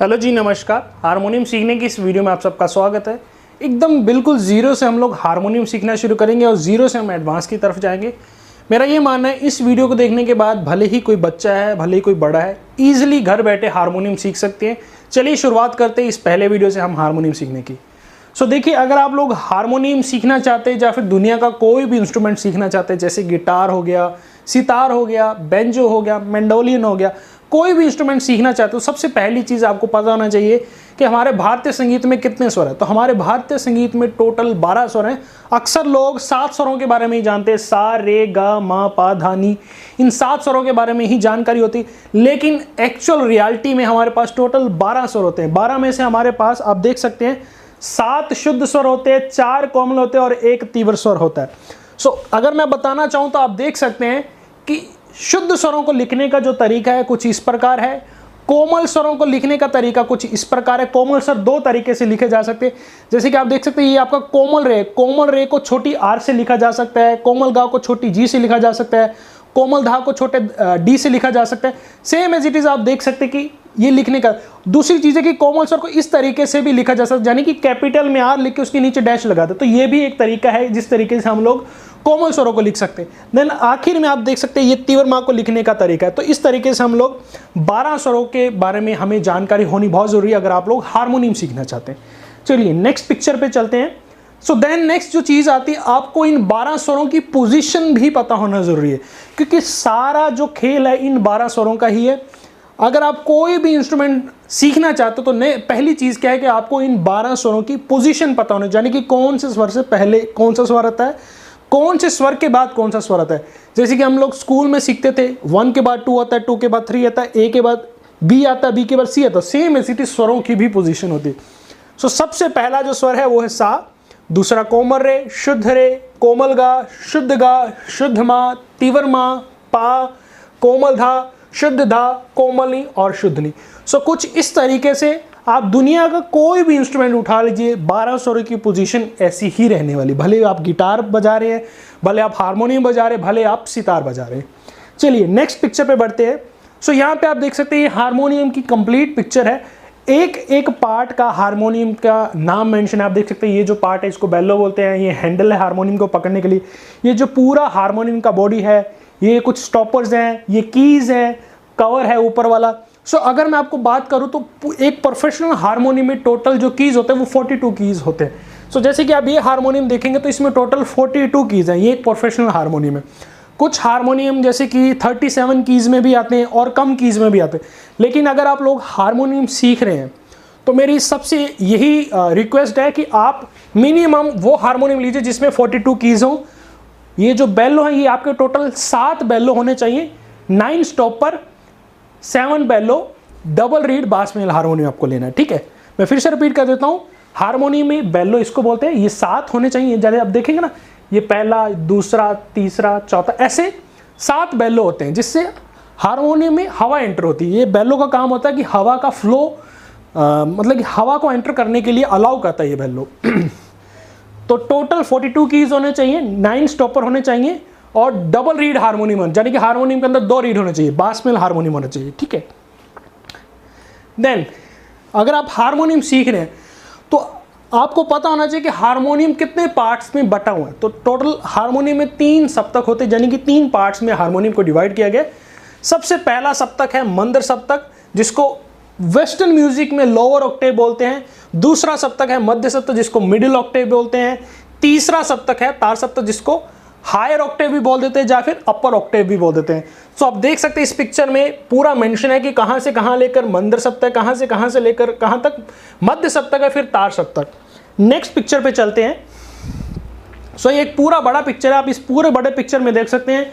Hello जी, नमस्कार। Harmonium सीखने की इस वीडियो में आप सबका स्वागत है। एकदम बिल्कुल ज़ीरो से हम लोग हारमोनियम सीखना शुरू करेंगे और ज़ीरो से हम एडवांस की तरफ जाएंगे। मेरा ये मानना है इस वीडियो को देखने के बाद भले ही कोई बच्चा है, भले ही कोई बड़ा है, ईजिली घर बैठे हारमोनियम सीख सकते हैं। चलिए शुरुआत करते हैं इस पहले वीडियो से हम हारमोनियम सीखने की। देखिए, अगर आप लोग हारमोनियम सीखना चाहते हैं या फिर दुनिया का कोई भी इंस्ट्रूमेंट सीखना चाहते हैं, जैसे गिटार हो गया, सितार हो गया, बेंजो हो गया, मैंडोलिन हो गया, कोई भी इंस्ट्रूमेंट सीखना चाहते हो, सबसे पहली चीज़ आपको पता होना चाहिए कि हमारे भारतीय संगीत में कितने स्वर हैं। तो हमारे भारतीय संगीत में टोटल 12 स्वर हैं। अक्सर लोग 7 स्वरों के बारे में ही जानते हैं, सा रे गा मा पा धा नी, इन 7 स्वरों के बारे में ही जानकारी होती, लेकिन एक्चुअल रियलिटी में हमारे पास टोटल 12 स्वर होते हैं। 12 में से हमारे पास आप देख सकते हैं 7 शुद्ध स्वर होते हैं, 4 कोमल होते हैं और 1 तीव्र स्वर होता है। अगर मैं बताना चाहूँ तो आप देख सकते हैं कि शुद्ध स्वरों को लिखने का जो तरीका है कुछ इस प्रकार है, कोमल स्वरों को लिखने का तरीका कुछ इस प्रकार है। कोमल स्वर 2 तरीके से लिखे जा सकते हैं, जैसे कि आप देख सकते हैं ये आपका कोमल रे को छोटी आर से लिखा जा सकता है, कोमल गा को छोटी जी से लिखा जा सकता है, कोमल धा को छोटे डी से लिखा जा सकता है। सेम एज इट इज आप देख सकते हैं कि ये लिखने का दूसरी चीज है कि कोमल स्वर को इस तरीके से भी लिखा जा सकता है, यानी कि कैपिटल में आर लिख के उसके नीचे डैश लगा दे। तो ये भी एक तरीका है जिस तरीके से हम लोग कोमल स्वरों को लिख सकते हैं। देन आखिर में आप देख सकते हैं ये तीव्र माँ को लिखने का तरीका है। तो इस तरीके से हम लोग 12 स्वरों के बारे में हमें जानकारी होनी बहुत जरूरी है अगर आप लोग हारमोनियम सीखना चाहते हैं। चलिए नेक्स्ट पिक्चर पे चलते हैं। देन नेक्स्ट जो चीज़ आती है, आपको इन 12 स्वरों की पोजीशन भी पता होना जरूरी है, क्योंकि सारा जो खेल है इन 12 स्वरों का ही है। अगर आप कोई भी इंस्ट्रूमेंट सीखना चाहते हो तो पहली चीज़ क्या है कि आपको इन 12 स्वरों की पोजीशन पता होनी, यानी कि कौन से स्वर से पहले कौन सा स्वर आता है, कौन से स्वर के बाद कौन सा स्वर आता है। जैसे कि हम लोग स्कूल में सीखते थे 1 के बाद 2 आता है, 2 के बाद 3 आता है, ए के बाद बी आता है, बी के बाद सी आता है। सेम ऐसी स्वरों की भी पोजीशन होती है। सबसे पहला जो स्वर है वो है सा, दूसरा कोमल रे, शुद्ध रे, कोमल गा, शुद्ध मा, तीव्र मा, पा, कोमल धा, शुद्ध धा, कोमल और शुद्ध नी। कुछ इस तरीके से आप दुनिया का कोई भी इंस्ट्रूमेंट उठा लीजिए, 12 स्वरों की पोजीशन ऐसी ही रहने वाली, भले आप गिटार बजा रहे हैं, भले आप हारमोनियम बजा रहे हैं, भले आप सितार बजा रहे हैं। चलिए नेक्स्ट पिक्चर पे बढ़ते हैं। यहाँ पे आप देख सकते हैं ये हारमोनियम की कंप्लीट पिक्चर है। एक एक पार्ट का हारमोनियम का नाम मेंशन है। आप देख सकते हैं ये जो पार्ट है इसको बेल्लो बोलते हैं, ये हैंडल है हारमोनियम को पकड़ने के लिए। ये जो पूरा हारमोनियम का बॉडी है, ये कुछ स्टॉपर्स हैं, ये कीज हैं, कवर है ऊपर वाला। अगर मैं आपको बात करूं तो एक प्रोफेशनल हारमोनियम में टोटल जो कीज होते हैं वो 42 कीज होते हैं। जैसे कि आप ये हारमोनियम देखेंगे तो इसमें टोटल 42 कीज हैं। ये एक प्रोफेशनल हारमोनियम है। कुछ हारमोनियम जैसे कि 37 कीज में भी आते हैं और कम कीज में भी आते हैं। लेकिन अगर आप लोग हारमोनियम सीख रहे हैं तो मेरी सबसे यही रिक्वेस्ट है कि आप मिनिमम वो हारमोनियम लीजिए जिसमें 42 कीज हों। ये जो बेल्लो है ये आपके टोटल 7 बेल्लो होने चाहिए, 9 स्टॉपर, 7 बेल्लो, डबल रीड बास मेल हारमोनियम आपको लेना है। ठीक है, मैं फिर से रिपीट कर देता हूँ। हारमोनियम में बेल्लो इसको बोलते हैं, ये 7 होने चाहिए। जैसे आप देखेंगे ना, ये पहला, दूसरा, तीसरा, चौथा, ऐसे 7 बेल्लो होते हैं जिससे हारमोनियम में हवा एंटर होती है। ये बेल्लो का काम होता है कि हवा का फ्लो मतलब कि हवा को एंटर करने के लिए अलाउ करता है ये बेल्लो। तो टोटल 42 कीज होने चाहिए, 9 स्टॉपर होने चाहिए और डबल रीड हारमोनियम, यानी कि हारमोनियम के अंदर 2 रीड होने चाहिए, बास मेल हारमोनियम होना चाहिए। ठीक है। देन अगर आप हारमोनियम सीख रहे हैं तो आपको पता होना चाहिए कि हारमोनियम कितने पार्ट्स में बटा हुआ है। तो टोटल हारमोनियम में 3 सप्तक होते हैं, यानी कि 3 पार्ट्स में हारमोनियम को डिवाइड किया गया। सबसे पहला सप्तक है मंद्र सप्तक, जिसको वेस्टर्न म्यूजिक में लोअर ऑक्टेव बोलते हैं। दूसरा सप्तक है मध्य सप्तक, जिसको मिडिल ऑक्टेव बोलते हैं। तीसरा सप्तक है तार सप्तक, जिसको हायर ऑक्टेव भी बोल देते हैं या फिर अपर ऑक्टेव भी बोल देते हैं। आप देख सकते हैं इस पिक्चर में पूरा मेंशन है कि कहां से कहां लेकर मंद्र सप्तक, कहां से लेकर कहां तक मध्य सप्तक है, फिर तार सप्तक। नेक्स्ट पिक्चर पे चलते हैं। ये एक पूरा बड़ा पिक्चर है। आप इस पूरे बड़े पिक्चर में देख सकते हैं,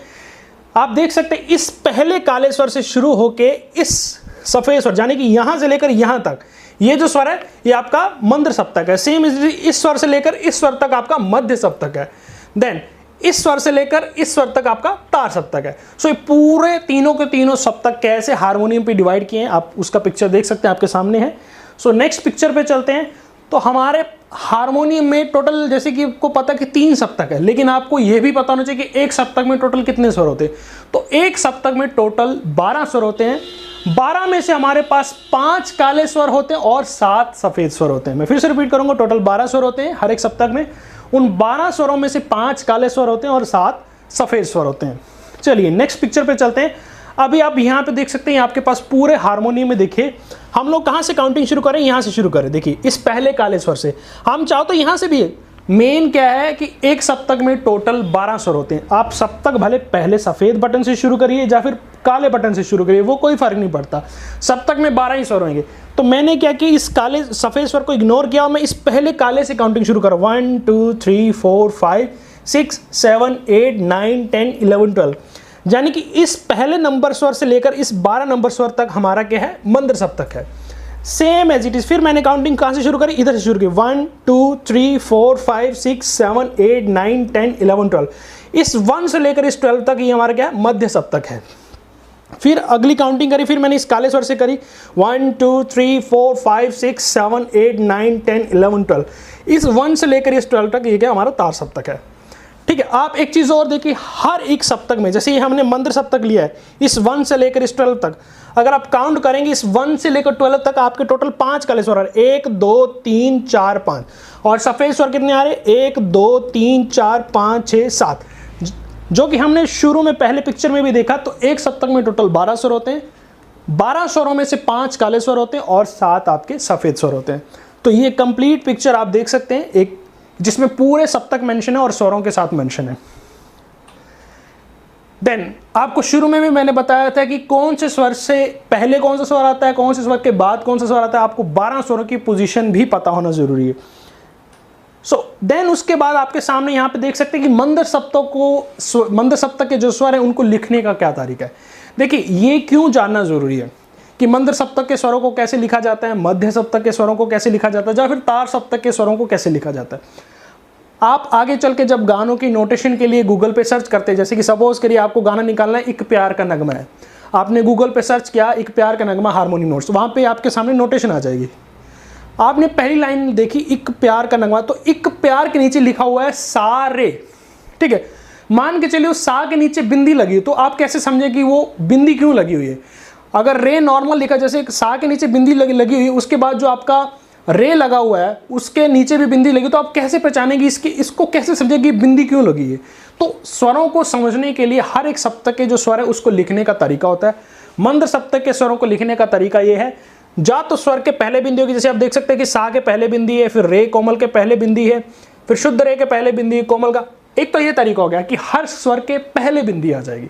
आप देख सकते हैं इस पहले काले स्वर से शुरू होके इस सफेद स्वर, यानी कि यहां से लेकर यहां तक ये जो स्वर है ये आपका मंद्र सप्तक है। सेम इस स्वर से लेकर इस स्वर तक आपका मध्य सप्तक है। देन इस स्वर से लेकर इस स्वर तक आपका तार सप्तक है। ये पूरे तीनों के तीनों सप्तक कैसे हारमोनियम पे डिवाइड किए हैं आप उसका पिक्चर देख सकते हैं, आपके सामने है। नेक्स्ट पिक्चर पे चलते हैं। तो हमारे हारमोनियम में टोटल, जैसे कि आपको पता कि 3 सप्तक है, लेकिन आपको यह भी पता होना चाहिए कि एक सप्तक में टोटल कितने स्वर होते हैं। तो एक सप्तक में टोटल 12 स्वर होते हैं। 12 में से हमारे पास 5 काले स्वर होते हैं और 7 सफेद स्वर होते हैं। मैं फिर से रिपीट करूंगा, टोटल 12 स्वर होते हैं हर एक सप्तक में। उन 12 स्वरों में से 5 काले स्वर होते हैं और 7 सफेद स्वर होते हैं। चलिए नेक्स्ट पिक्चर पे चलते हैं। अभी आप यहाँ पे देख सकते हैं, आपके पास पूरे हारमोनियम में देखिए, हम लोग कहाँ से काउंटिंग शुरू करें, यहाँ से शुरू करें। देखिए इस पहले काले स्वर से, हम चाहो तो यहाँ से भी है। मेन क्या है कि एक सप्तक में टोटल 12 स्वर होते हैं। आप सप्तक भले पहले सफेद बटन से शुरू करिए या फिर काले बटन से शुरू करिए, वो कोई फर्क नहीं पड़ता, सप्तक में 12 ही स्वर होंगे। तो मैंने क्या कि इस काले सफेद स्वर को इग्नोर किया और मैं इस पहले काले से काउंटिंग शुरू करूँ। 1 2 3 4 5 6 7 8 9 10 11 12, यानी कि इस पहले नंबर स्वर से लेकर इस 12 नंबर स्वर तक हमारा क्या है, मंद्र सप्तक है। Same as it is. फिर मैंने काउंटिंग कहां से शुरू करी, इधर से शुरू की। 1 2 3 4 5 6 7 8 9 10 11 12, इस 1 से लेकर इस 12 तक ये हमारा क्या है, मध्य सप्तक है। फिर अगली काउंटिंग करी, फिर मैंने इस काले स्वर से करी 1 2 3 4 5 6 7 8 9 10 11 12, इस 1 से लेकर इस 12 तक ये क्या हमारा तार सप्तक है। ठीक है। आप एक चीज और देखिए, हर एक सप्तक में, जैसे हमने मंद्र सप्तक लिया है, इस 1 से लेकर इस 12 तक, अगर आप काउंट करेंगे इस 1 से लेकर 12 तक आपके टोटल 5 काले स्वर आ रहे, 1 2 3 4 5, और सफेद स्वर कितने आ रहे, 1 2 3 4 5 6 7, जो कि हमने शुरू में पहले पिक्चर में भी देखा। तो एक सप्तक में टोटल 12 स्वर होते हैं, 12 स्वरों में से 5 काले स्वर होते हैं और 7 आपके सफेद स्वर होते हैं। तो ये कंप्लीट पिक्चर आप देख सकते हैं, एक जिसमें पूरे सप्तक मेंशन है और स्वरों के साथ मेंशन है। देन आपको शुरू में भी मैंने बताया था कि कौन से स्वर से पहले कौन सा स्वर आता है, कौन से स्वर के बाद कौन सा स्वर आता है। आपको 12 स्वरों की पोजीशन भी पता होना जरूरी है। देन उसके बाद आपके सामने यहाँ पे देख सकते हैं कि मंद्र सप्तक के जो स्वर है उनको लिखने का क्या तरीका है। देखिए ये क्यों जानना जरूरी है कि मंद्र सप्तक के स्वरों को कैसे लिखा जाता है, मध्य सप्तक के स्वरों को कैसे लिखा जाता है, या फिर तार सप्तक के स्वरों को कैसे लिखा जाता है। आप आगे चल के जब गानों की नोटेशन के लिए गूगल पे सर्च करते हैं, जैसे कि सपोज करिए आपको गाना निकालना है, एक प्यार का नगमा है, आपने गूगल पे सर्च किया एक प्यार का नगमा हारमोनियम नोट्स, वहां पे आपके सामने नोटेशन आ जाएगी। आपने पहली लाइन देखी एक प्यार का नगमा, तो एक प्यार के नीचे लिखा हुआ है सा रे। ठीक है, मान के चलिए उस सा के नीचे बिंदी लगी हो, तो आप कैसे समझे कि वो बिंदी क्यों लगी हुई है। अगर रे नॉर्मल लिखा, जैसे सा के नीचे बिंदी लगी हुई, उसके बाद जो आपका रे लगा हुआ है उसके नीचे भी बिंदी लगी, तो आप कैसे पहचानेंगे इसको कैसे समझेंगे बिंदी क्यों लगी है। तो स्वरों को समझने के लिए हर एक सप्तक के जो स्वर है उसको लिखने का तरीका होता है। मंद्र सप्तक के स्वरों को लिखने का तरीका ये है, जा तो स्वर के पहले बिंदी होगी, जैसे आप देख सकते हैं कि सा के पहले बिंदी है, फिर रे कोमल के पहले बिंदी है, फिर शुद्ध रे के पहले बिंदी कोमल का। एक तो ये तरीका हो गया कि हर स्वर के पहले बिंदी आ जाएगी।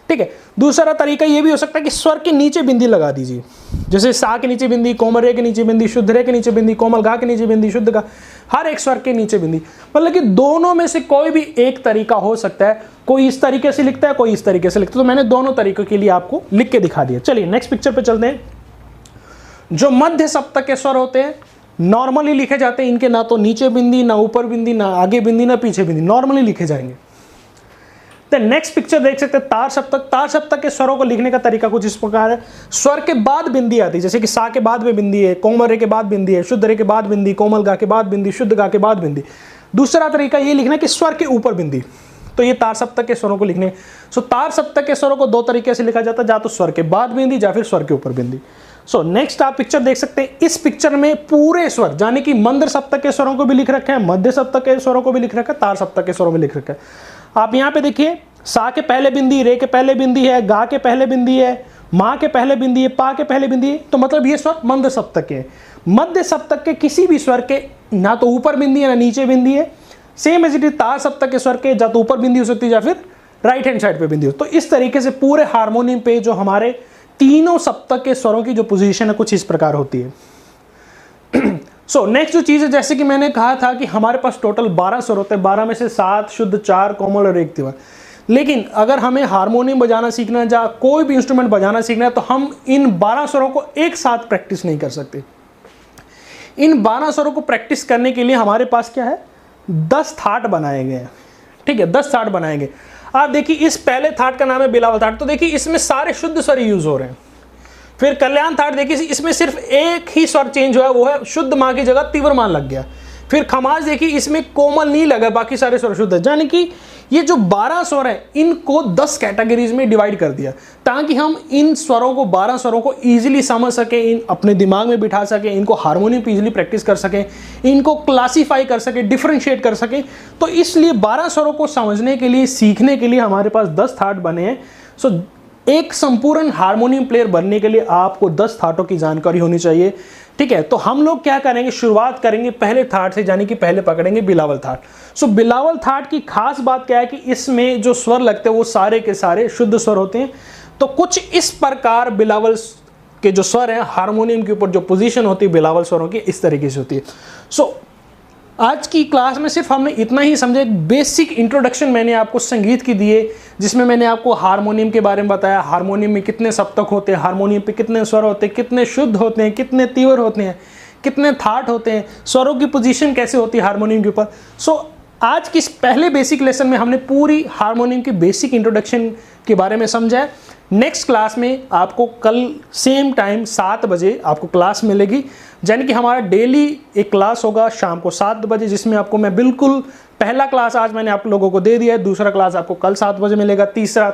ठीक है। दूसरा तरीका ये भी हो सकता है कि स्वर के नीचे बिंदी लगा दीजिए, जैसे सा के नीचे बिंदी, कोमल रे के नीचे बिंदी, शुद्ध रे के नीचे बिंदी, कोमल गा के नीचे बिंदी, शुद्ध गा, हर एक स्वर के नीचे बिंदी। मतलब कि दोनों में से कोई भी एक तरीका हो सकता है, कोई इस तरीके से लिखता है, कोई इस तरीके से लिखता है। तो मैंने दोनों तरीकों के लिए आपको लिख के दिखा दिया। चलिए नेक्स्ट पिक्चर पे चलते हैं। जो मध्य सप्तक के स्वर होते हैं नॉर्मली लिखे जाते हैं, इनके ना तो नीचे बिंदी, ना ऊपर बिंदी, ना आगे बिंदी, ना पीछे बिंदी, नॉर्मली लिखे जाएंगे। नेक्स्ट पिक्चर देख सकते हैं तार सप्तक। तार सप्तक के स्वरों को लिखने का तरीका कुछ इस प्रकार है। स्वर के बाद बिंदी आती है, जैसे कि सा के बाद में बिंदी है, कोमल रे के बाद बिंदी है, शुद्ध रे के बाद बिंदी, कोमल गा के बाद बिंदी, शुद्ध गा के बाद बिंदी। दूसरा तरीका ये लिखना कि स्वर के ऊपर बिंदी। तो ये तार सप्तक के स्वरों को लिखने। तार सप्तक के स्वरों को दो तरीके से लिखा जाता है, या तो स्वर के बाद बिंदी या फिर स्वर के ऊपर बिंदी। नेक्स्ट आप पिक्चर देख सकते हैं। इस पिक्चर में पूरे स्वर यानी कि मंद्र सप्तक के स्वरों को भी लिख रखा है, मध्य सप्तक के स्वरों को भी लिख रखा है, तार सप्तक के स्वरों में लिख रखा है। आप यहाँ पे देखिए, सा के पहले बिंदी, रे के पहले बिंदी है, गा के पहले बिंदी है, माँ के पहले बिंदी है, पा के पहले बिंदी है। तो मतलब ये स्वर मंद्र सप्तक के। मध्य सप्तक के किसी भी स्वर के ना तो ऊपर बिंदी है ना नीचे बिंदी है। सेम एज इट इज तार सप्तक के स्वर के या तो ऊपर बिंदी हो सकती है या फिर राइट हैंड साइड पे बिंदी हो। तो इस तरीके से पूरे हारमोनियम पे जो हमारे तीनों सप्तक के स्वरों की जो पोजीशन है कुछ इस प्रकार होती है। नेक्स्ट जो चीज है, जैसे कि मैंने कहा था कि हमारे पास टोटल 12 स्वर होते हैं, 12 में से 7 शुद्ध, 4 कोमल और 1 तीव्र। लेकिन अगर हमें हारमोनियम बजाना सीखना है या कोई भी इंस्ट्रूमेंट बजाना सीखना है तो हम इन 12 स्वरों को एक साथ प्रैक्टिस नहीं कर सकते। इन 12 स्वरों को प्रैक्टिस करने के लिए हमारे पास क्या है, 10 थाट बनाए गए हैं। ठीक है, 10 थाट बनाए गए। आप देखिए इस पहले थाट का नाम है बिलावल थाट। तो देखिए इसमें सारे शुद्ध स्वर यूज हो रहे हैं। फिर कल्याण थाट देखिए, इसमें सिर्फ एक ही स्वर चेंज हुआ है, वो है शुद्ध माँ की जगह तीव्र मान लग गया। फिर खमाज देखिए, इसमें कोमल नहीं लगा, बाकी सारे स्वर शुद्ध है। यानी कि ये जो 12 स्वर है इनको 10 कैटेगरीज में डिवाइड कर दिया, ताकि हम इन स्वरों को 12 स्वरों को ईजिली समझ सकें, इन अपने दिमाग में बिठा सकें, इनको हारमोनियम पे ईजिली प्रैक्टिस कर सकें, इनको क्लासीफाई कर सकें, डिफरेंशिएट कर सकें। तो इसलिए 12 स्वरों को समझने के लिए, सीखने के लिए हमारे पास 10 थाट बने हैं। सो एक संपूर्ण हारमोनियम प्लेयर बनने के लिए आपको 10 थाटों की जानकारी होनी चाहिए, ठीक है। तो हम लोग क्या करेंगे, शुरुआत करेंगे पहले थाट से, यानी कि पहले पकड़ेंगे बिलावल थाट। सो बिलावल थाट की खास बात क्या है कि इसमें जो स्वर लगते हैं वो सारे के सारे शुद्ध स्वर होते हैं। तो कुछ इस प्रकार बिलावल के जो स्वर हैं, हारमोनियम के ऊपर जो पोजीशन होती है बिलावल स्वरों की, इस तरीके से होती है। सो आज की क्लास में सिर्फ हमने इतना ही समझा, एक बेसिक इंट्रोडक्शन मैंने आपको संगीत की दी है, जिसमें मैंने आपको हारमोनियम के बारे में बताया, हारमोनियम में कितने सप्तक होते हैं, हारमोनियम पे कितने स्वर होते हैं, कितने शुद्ध होते हैं, कितने तीव्र होते हैं, कितने थाट होते हैं, स्वरों की पोजीशन कैसे होती है हारमोनियम के ऊपर। सो आज की इस पहले बेसिक लेसन में हमने पूरी हारमोनियम की बेसिक इंट्रोडक्शन के बारे में समझा है। नेक्स्ट क्लास में आपको कल सेम टाइम 7 बजे आपको क्लास मिलेगी, यानी कि हमारा डेली एक क्लास होगा शाम को 7 बजे, जिसमें आपको मैं बिल्कुल पहला क्लास आज मैंने आप लोगों को दे दिया है, दूसरा क्लास आपको कल 7 बजे मिलेगा, तीसरा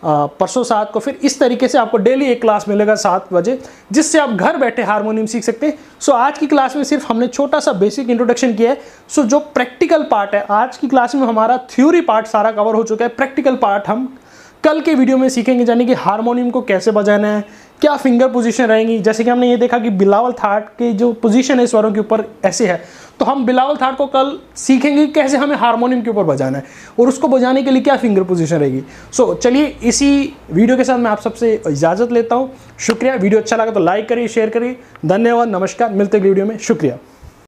परसों 7 को, फिर इस तरीके से आपको डेली एक क्लास मिलेगा 7 बजे, जिससे आप घर बैठे हारमोनियम सीख सकते हैं। सो आज की क्लास में सिर्फ हमने छोटा सा बेसिक इंट्रोडक्शन किया है। सो जो प्रैक्टिकल पार्ट है आज की क्लास में, हमारा थ्योरी पार्ट सारा कवर हो चुका है, प्रैक्टिकल पार्ट हम कल के वीडियो में सीखेंगे, यानी कि हारमोनियम को कैसे बजाना है, क्या फिंगर पोजीशन रहेंगी। जैसे कि हमने ये देखा कि बिलावल थाट की जो पोजीशन है स्वरों के ऊपर ऐसे है, तो हम बिलावल थाट को कल सीखेंगे कैसे हमें हारमोनियम के ऊपर बजाना है और उसको बजाने के लिए क्या फिंगर पोजीशन रहेगी। सो चलिए इसी वीडियो के साथ मैं आप सबसे इजाज़त लेता हूँ। शुक्रिया। वीडियो अच्छा लगा तो लाइक करिए, शेयर करिए। धन्यवाद, नमस्कार, मिलते अगली वीडियो में। शुक्रिया।